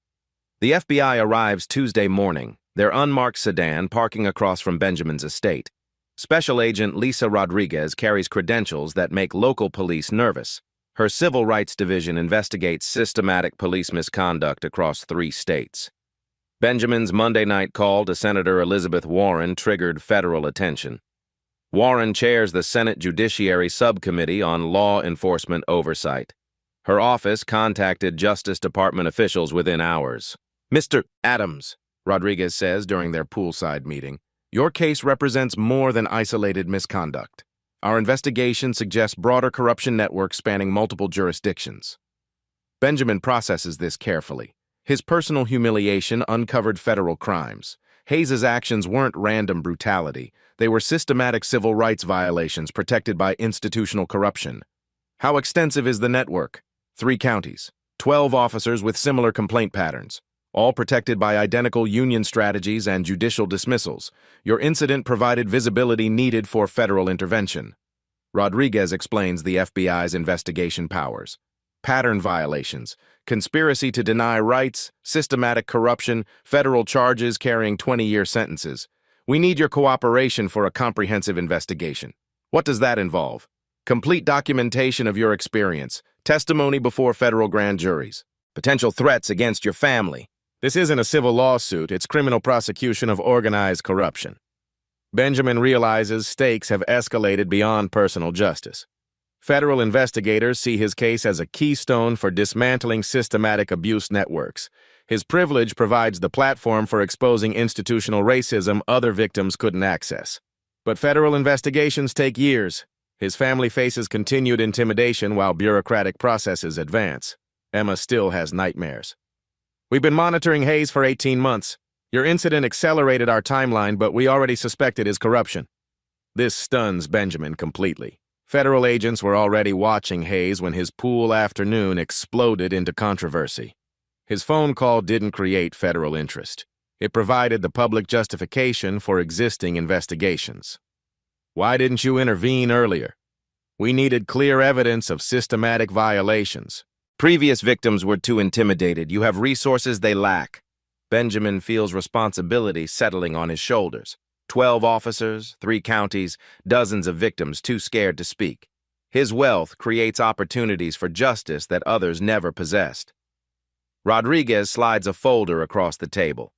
The FBI arrives Tuesday morning, their unmarked sedan parking across from Benjamin's estate. Special Agent Lisa Rodriguez carries credentials that make local police nervous. Her Civil Rights Division investigates systematic police misconduct across 3 states. Benjamin's Monday night call to Senator Elizabeth Warren triggered federal attention. Warren chairs the Senate Judiciary Subcommittee on Law Enforcement Oversight. Her office contacted Justice Department officials within hours. Mr. Adams, Rodriguez says during their poolside meeting, your case represents more than isolated misconduct. Our investigation suggests broader corruption networks spanning multiple jurisdictions. Benjamin processes this carefully. His personal humiliation uncovered federal crimes. Hayes's actions weren't random brutality. They were systematic civil rights violations protected by institutional corruption. How extensive is the network? 3 counties, 12 officers with similar complaint patterns, all protected by identical union strategies and judicial dismissals. Your incident provided visibility needed for federal intervention. Rodriguez explains the FBI's investigation powers. Pattern violations, conspiracy to deny rights, systematic corruption, federal charges carrying 20-year sentences. We need your cooperation for a comprehensive investigation. What does that involve? Complete documentation of your experience, testimony before federal grand juries, potential threats against your family. This isn't a civil lawsuit, it's criminal prosecution of organized corruption. Benjamin realizes stakes have escalated beyond personal justice. Federal investigators see his case as a keystone for dismantling systematic abuse networks. His privilege provides the platform for exposing institutional racism other victims couldn't access. But federal investigations take years. His family faces continued intimidation while bureaucratic processes advance. Emma still has nightmares. We've been monitoring Hayes for 18 months. Your incident accelerated our timeline, but we already suspected his corruption. This stuns Benjamin completely. Federal agents were already watching Hayes when his pool afternoon exploded into controversy. His phone call didn't create federal interest. It provided the public justification for existing investigations. Why didn't you intervene earlier? We needed clear evidence of systematic violations. Previous victims were too intimidated. You have resources they lack. Benjamin feels responsibility settling on his shoulders. 12 officers, 3 counties, dozens of victims too scared to speak. His wealth creates opportunities for justice that others never possessed. Rodriguez slides a folder across the table.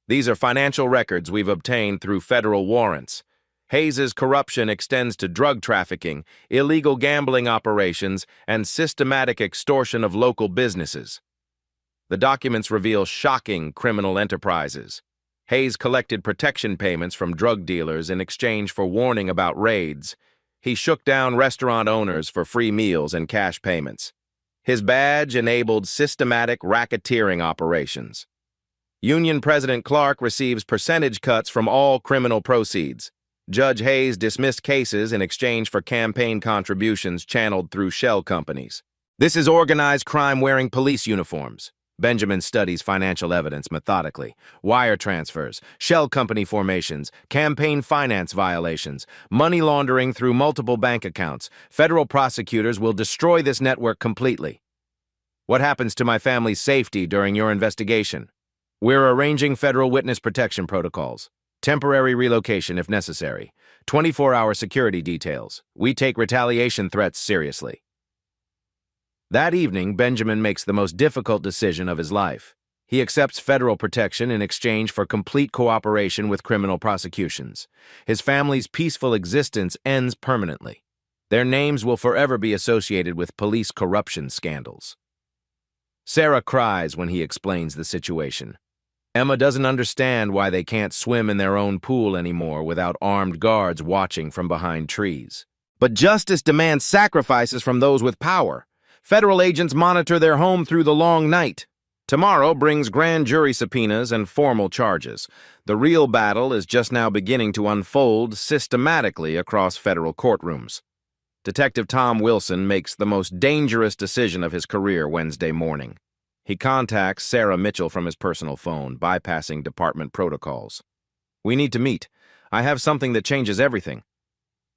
These are financial records we've obtained through federal warrants. Hayes's corruption extends to drug trafficking, illegal gambling operations, and systematic extortion of local businesses. The documents reveal shocking criminal enterprises. Hayes collected protection payments from drug dealers in exchange for warning about raids. He shook down restaurant owners for free meals and cash payments. His badge enabled systematic racketeering operations. Union President Clark receives percentage cuts from all criminal proceeds. Judge Hayes dismissed cases in exchange for campaign contributions channeled through shell companies. This is organized crime wearing police uniforms. Benjamin studies financial evidence methodically. Wire transfers, shell company formations, campaign finance violations, money laundering through multiple bank accounts. Federal prosecutors will destroy this network completely. What happens to my family's safety during your investigation? We're arranging federal witness protection protocols. Temporary relocation if necessary. 24-hour security details. We take retaliation threats seriously. That evening, Benjamin makes the most difficult decision of his life. He accepts federal protection in exchange for complete cooperation with criminal prosecutions. His family's peaceful existence ends permanently. Their names will forever be associated with police corruption scandals. Sarah cries when he explains the situation. Emma doesn't understand why they can't swim in their own pool anymore without armed guards watching from behind trees. But justice demands sacrifices from those with power. Federal agents monitor their home through the long night. Tomorrow brings grand jury subpoenas and formal charges. The real battle is just now beginning to unfold systematically across federal courtrooms. Detective Tom Wilson makes the most dangerous decision of his career Wednesday morning. He contacts Sarah Mitchell from his personal phone, bypassing department protocols. "We need to meet. I have something that changes everything."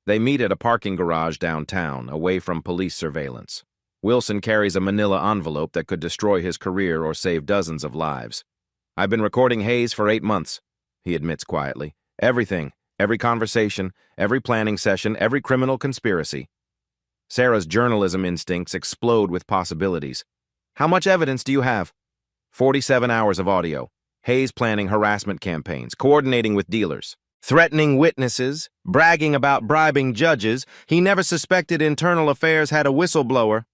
They meet at a parking garage downtown, away from police surveillance. Wilson carries a manila envelope that could destroy his career or save dozens of lives. "I've been recording Hayes for 8 months, he admits quietly. "Everything, every conversation, every planning session, every criminal conspiracy." Sarah's journalism instincts explode with possibilities. "How much evidence do you have?" 47 hours of audio. Hayes planning harassment campaigns, coordinating with dealers, threatening witnesses, bragging about bribing judges. He never suspected Internal Affairs had a whistleblower.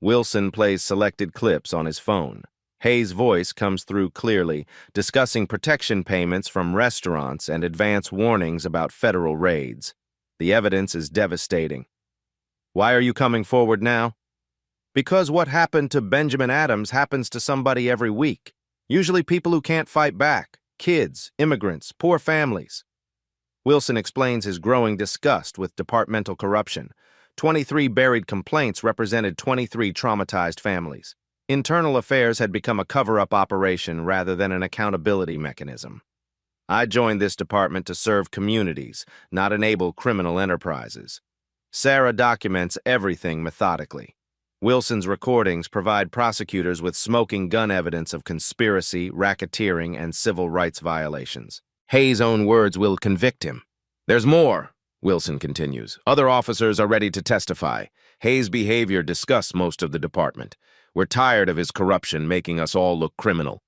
Wilson plays selected clips on his phone. Hayes' voice comes through clearly, discussing protection payments from restaurants and advance warnings about federal raids. The evidence is devastating. "Why are you coming forward now?" "Because what happened to Benjamin Adams happens to somebody every week. Usually people who can't fight back. Kids, immigrants, poor families." Wilson explains his growing disgust with departmental corruption. 23 buried complaints represented 23 traumatized families. Internal Affairs had become a cover-up operation rather than an accountability mechanism. "I joined this department to serve communities, not enable criminal enterprises." Sarah documents everything methodically. Wilson's recordings provide prosecutors with smoking gun evidence of conspiracy, racketeering, and civil rights violations. Hayes' own words will convict him. "There's more," Wilson continues. "Other officers are ready to testify. Hayes' behavior disgusts most of the department. We're tired of his corruption making us all look criminal."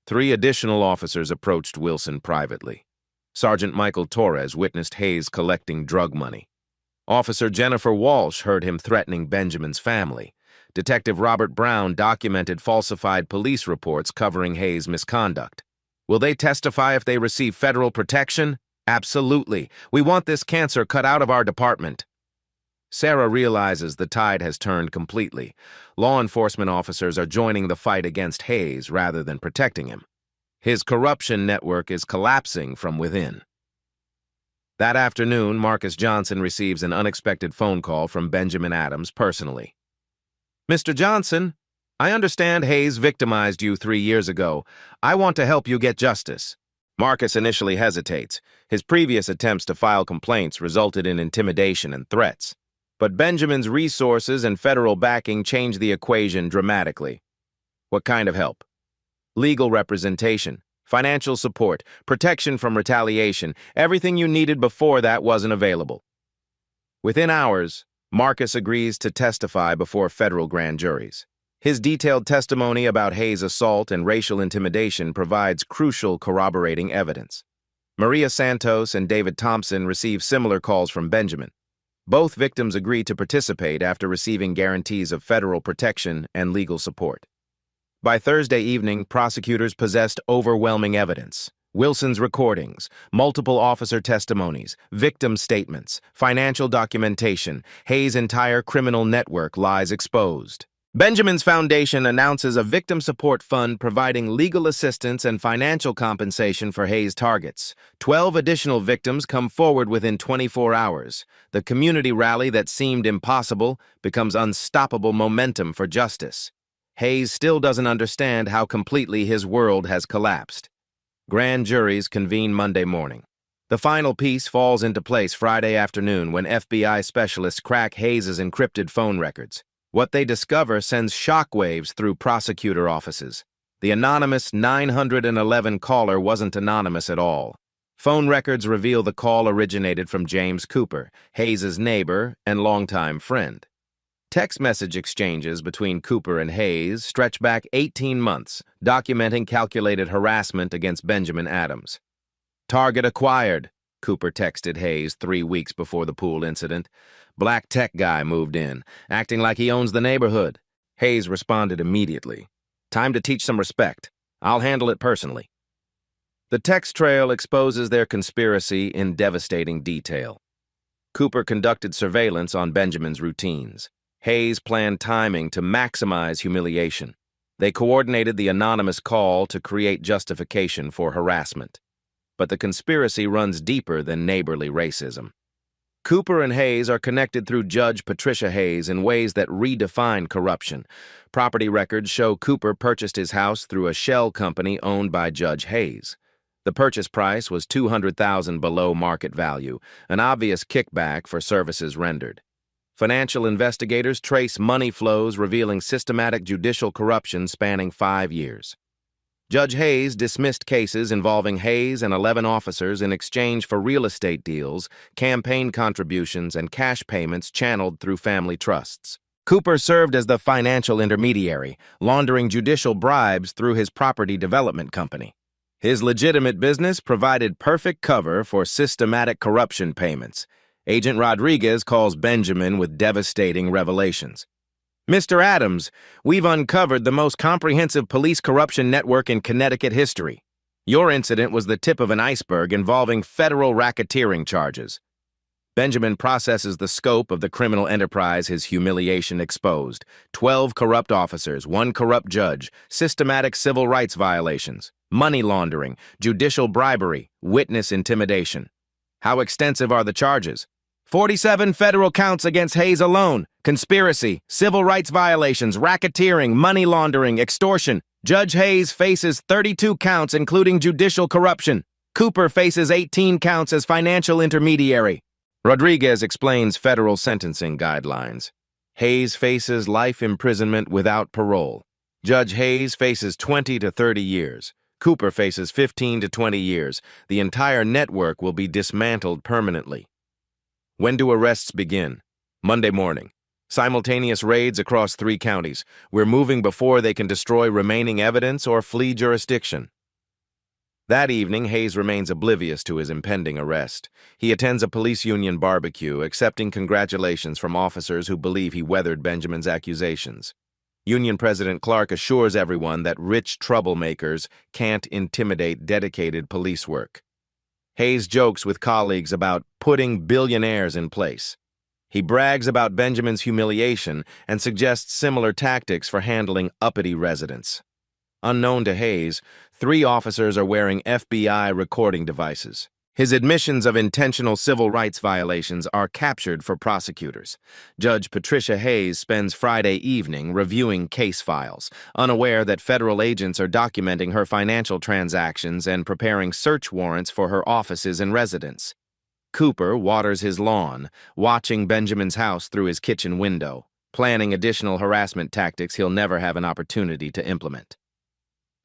3 additional officers approached Wilson privately. Sergeant Michael Torres witnessed Hayes collecting drug money. Officer Jennifer Walsh heard him threatening Benjamin's family. Detective Robert Brown documented falsified police reports covering Hayes' misconduct. Will they testify if they receive federal protection? Absolutely. We want this cancer cut out of our department. Sarah realizes the tide has turned completely. Law enforcement officers are joining the fight against Hayes rather than protecting him. His corruption network is collapsing from within. That afternoon, Marcus Johnson receives an unexpected phone call from Benjamin Adams personally. "Mr. Johnson, I understand Hayes victimized you 3 years ago. I want to help you get justice." Marcus initially hesitates. His previous attempts to file complaints resulted in intimidation and threats. But Benjamin's resources and federal backing changed the equation dramatically. "What kind of help?" "Legal representation, financial support, protection from retaliation. Everything you needed before that wasn't available." Within hours, Marcus agrees to testify before federal grand juries. His detailed testimony about Hayes' assault and racial intimidation provides crucial corroborating evidence. Maria Santos and David Thompson receive similar calls from Benjamin. Both victims agree to participate after receiving guarantees of federal protection and legal support. By Thursday evening, prosecutors possessed overwhelming evidence. Wilson's recordings, multiple officer testimonies, victim statements, financial documentation. Hayes' entire criminal network lies exposed. Benjamin's foundation announces a victim support fund providing legal assistance and financial compensation for Hayes' targets. 12 additional victims come forward within 24 hours. The community rally that seemed impossible becomes unstoppable momentum for justice. Hayes still doesn't understand how completely his world has collapsed. Grand juries convene Monday morning. The final piece falls into place Friday afternoon when FBI specialists crack Hayes' encrypted phone records. What they discover sends shockwaves through prosecutor offices. The anonymous 911 caller wasn't anonymous at all. Phone records reveal the call originated from James Cooper, Hayes' neighbor and longtime friend. Text message exchanges between Cooper and Hayes stretch back 18 months, documenting calculated harassment against Benjamin Adams. "Target acquired," Cooper texted Hayes 3 weeks before the pool incident. "Black tech guy moved in, acting like he owns the neighborhood." Hayes responded immediately. "Time to teach some respect. I'll handle it personally." The text trail exposes their conspiracy in devastating detail. Cooper conducted surveillance on Benjamin's routines. Hayes planned timing to maximize humiliation. They coordinated the anonymous call to create justification for harassment. But the conspiracy runs deeper than neighborly racism. Cooper and Hayes are connected through Judge Patricia Hayes in ways that redefine corruption. Property records show Cooper purchased his house through a shell company owned by Judge Hayes. The purchase price was $200,000 below market value, an obvious kickback for services rendered. Financial investigators trace money flows revealing systematic judicial corruption spanning 5 years. Judge Hayes dismissed cases involving Hayes and 11 officers in exchange for real estate deals, campaign contributions, and cash payments channeled through family trusts. Cooper served as the financial intermediary, laundering judicial bribes through his property development company. His legitimate business provided perfect cover for systematic corruption payments. Agent Rodriguez calls Benjamin with devastating revelations. "Mr. Adams, we've uncovered the most comprehensive police corruption network in Connecticut history. Your incident was the tip of an iceberg involving federal racketeering charges." Benjamin processes the scope of the criminal enterprise his humiliation exposed. 12 corrupt officers, 1 corrupt judge, systematic civil rights violations, money laundering, judicial bribery, witness intimidation. How extensive are the charges? 47 federal counts against Hayes alone: conspiracy, civil rights violations, racketeering, money laundering, extortion. Judge Hayes faces 32 counts, including judicial corruption. Cooper faces 18 counts as financial intermediary. Rodriguez explains federal sentencing guidelines. Hayes faces life imprisonment without parole. Judge Hayes faces 20 to 30 years. Cooper faces 15 to 20 years. The entire network will be dismantled permanently. When do arrests begin? Monday morning. Simultaneous raids across 3 counties. We're moving before they can destroy remaining evidence or flee jurisdiction. That evening, Hayes remains oblivious to his impending arrest. He attends a police union barbecue, accepting congratulations from officers who believe he weathered Benjamin's accusations. Union President Clark assures everyone that rich troublemakers can't intimidate dedicated police work. Hayes jokes with colleagues about putting billionaires in place. He brags about Benjamin's humiliation and suggests similar tactics for handling uppity residents. Unknown to Hayes, 3 officers are wearing FBI recording devices. His admissions of intentional civil rights violations are captured for prosecutors. Judge Patricia Hayes spends Friday evening reviewing case files, unaware that federal agents are documenting her financial transactions and preparing search warrants for her offices and residence. Cooper waters his lawn, watching Benjamin's house through his kitchen window, planning additional harassment tactics he'll never have an opportunity to implement.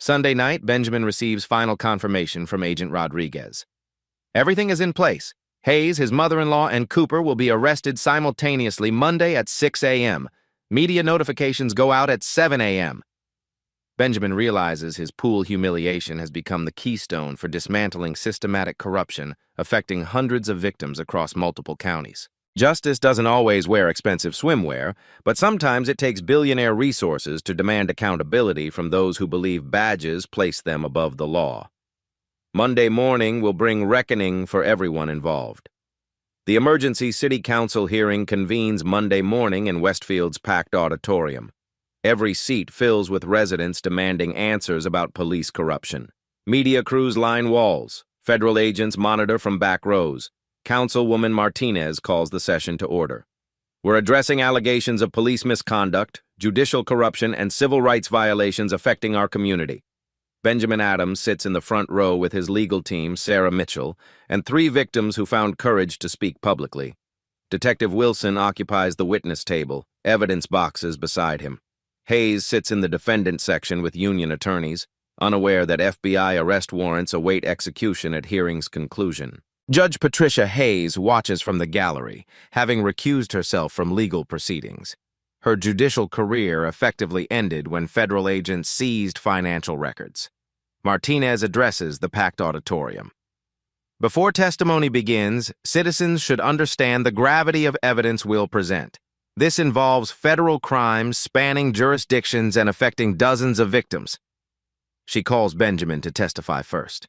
Sunday night, Benjamin receives final confirmation from Agent Rodriguez. Everything is in place. Hayes, his mother-in-law, and Cooper will be arrested simultaneously Monday at 6 a.m. Media notifications go out at 7 a.m. Benjamin realizes his pool humiliation has become the keystone for dismantling systematic corruption affecting hundreds of victims across multiple counties. Justice doesn't always wear expensive swimwear, but sometimes it takes billionaire resources to demand accountability from those who believe badges place them above the law. Monday morning will bring reckoning for everyone involved. The emergency city council hearing convenes Monday morning in Westfield's packed auditorium. Every seat fills with residents demanding answers about police corruption. Media crews line walls. Federal agents monitor from back rows. Councilwoman Martinez calls the session to order. We're addressing allegations of police misconduct, judicial corruption, and civil rights violations affecting our community. Benjamin Adams sits in the front row with his legal team, Sarah Mitchell, and 3 victims who found courage to speak publicly. Detective Wilson occupies the witness table, evidence boxes beside him. Hayes sits in the defendant section with union attorneys, unaware that FBI arrest warrants await execution at hearing's conclusion. Judge Patricia Hayes watches from the gallery, having recused herself from legal proceedings. Her judicial career effectively ended when federal agents seized financial records. Martinez addresses the packed auditorium. Before testimony begins, citizens should understand the gravity of evidence we'll present. This involves federal crimes spanning jurisdictions and affecting dozens of victims. She calls Benjamin to testify first.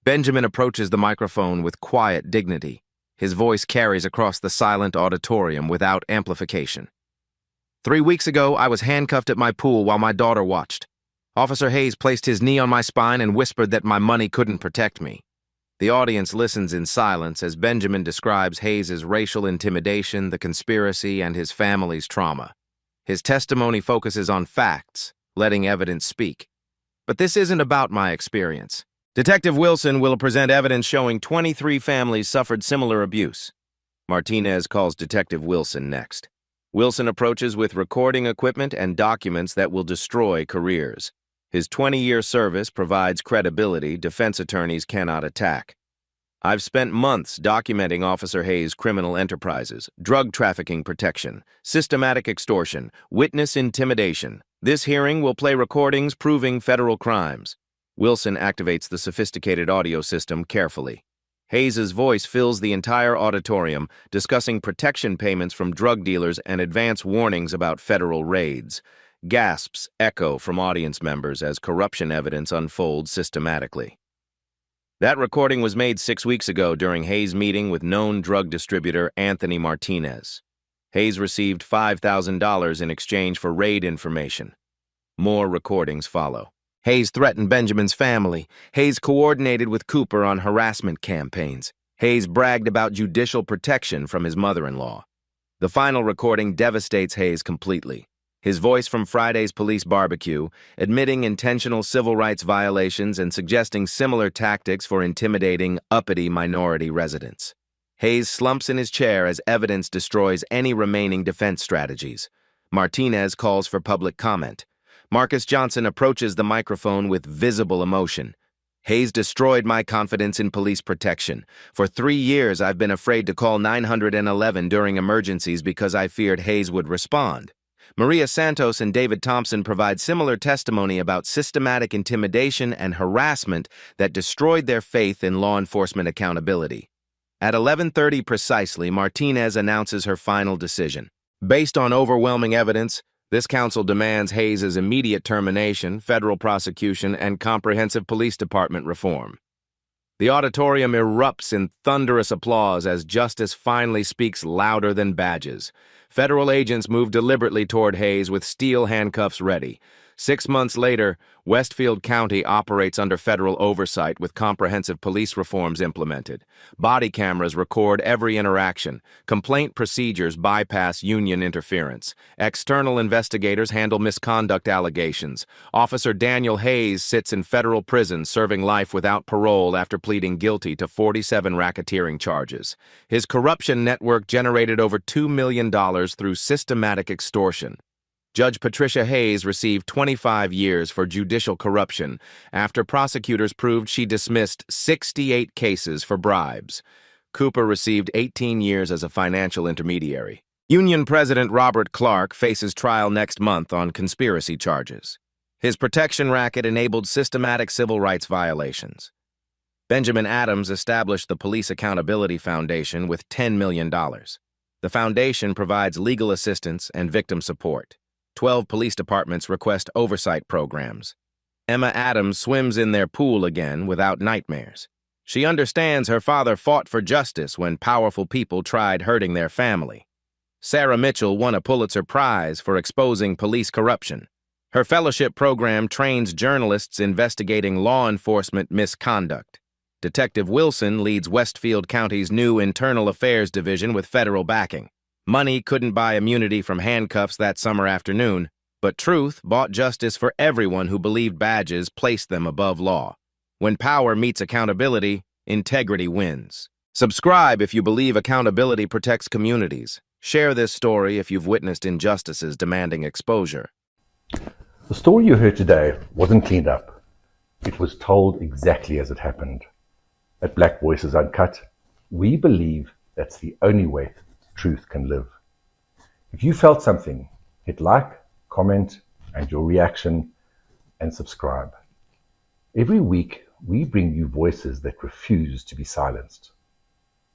Benjamin approaches the microphone with quiet dignity. His voice carries across the silent auditorium without amplification. 3 weeks ago, I was handcuffed at my pool while my daughter watched. Officer Hayes placed his knee on my spine and whispered that my money couldn't protect me. The audience listens in silence as Benjamin describes Hayes' racial intimidation, the conspiracy, and his family's trauma. His testimony focuses on facts, letting evidence speak. But this isn't about my experience. Detective Wilson will present evidence showing 23 families suffered similar abuse. Martinez calls Detective Wilson next. Wilson approaches with recording equipment and documents that will destroy careers. His 20-year service provides credibility defense attorneys cannot attack. I've spent months documenting Officer Hayes' criminal enterprises, drug trafficking protection, systematic extortion, witness intimidation. This hearing will play recordings proving federal crimes. Wilson activates the sophisticated audio system carefully. Hayes' voice fills the entire auditorium, discussing protection payments from drug dealers and advance warnings about federal raids. Gasps echo from audience members as corruption evidence unfolds systematically. That recording was made 6 weeks ago during Hayes' meeting with known drug distributor Anthony Martinez. Hayes received $5,000 in exchange for raid information. More recordings follow. Hayes threatened Benjamin's family. Hayes coordinated with Cooper on harassment campaigns. Hayes bragged about judicial protection from his mother-in-law. The final recording devastates Hayes completely. His voice from Friday's police barbecue, admitting intentional civil rights violations and suggesting similar tactics for intimidating, uppity minority residents. Hayes slumps in his chair as evidence destroys any remaining defense strategies. Martinez calls for public comment. Marcus Johnson approaches the microphone with visible emotion. Hayes destroyed my confidence in police protection. For 3 years, I've been afraid to call 911 during emergencies because I feared Hayes would respond. Maria Santos and David Thompson provide similar testimony about systematic intimidation and harassment that destroyed their faith in law enforcement accountability. At 11:30 precisely, Martinez announces her final decision. Based on overwhelming evidence, this council demands Hayes' immediate termination, federal prosecution, and comprehensive police department reform. The auditorium erupts in thunderous applause as justice finally speaks louder than badges. Federal agents move deliberately toward Hayes with steel handcuffs ready. 6 months later, Westfield County operates under federal oversight with comprehensive police reforms implemented. Body cameras record every interaction. Complaint procedures bypass union interference. External investigators handle misconduct allegations. Officer Daniel Hayes sits in federal prison serving life without parole after pleading guilty to 47 racketeering charges. His corruption network generated over $2 million through systematic extortion. Judge Patricia Hayes received 25 years for judicial corruption after prosecutors proved she dismissed 68 cases for bribes. Cooper received 18 years as a financial intermediary. Union President Robert Clark faces trial next month on conspiracy charges. His protection racket enabled systematic civil rights violations. Benjamin Adams established the Police Accountability Foundation with $10 million. The foundation provides legal assistance and victim support. 12 police departments request oversight programs. Emma Adams swims in their pool again without nightmares. She understands her father fought for justice when powerful people tried hurting their family. Sarah Mitchell won a Pulitzer Prize for exposing police corruption. Her fellowship program trains journalists investigating law enforcement misconduct. Detective Wilson leads Westfield County's new Internal Affairs Division with federal backing. Money couldn't buy immunity from handcuffs that summer afternoon, but truth bought justice for everyone who believed badges placed them above law. When power meets accountability, integrity wins. Subscribe if you believe accountability protects communities. Share this story if you've witnessed injustices demanding exposure. The story you heard today wasn't cleaned up. It was told exactly as it happened. At Black Voices Uncut, we believe that's the only way truth can live. If you felt something, hit like, comment, and your reaction, and subscribe. Every week, we bring you voices that refuse to be silenced.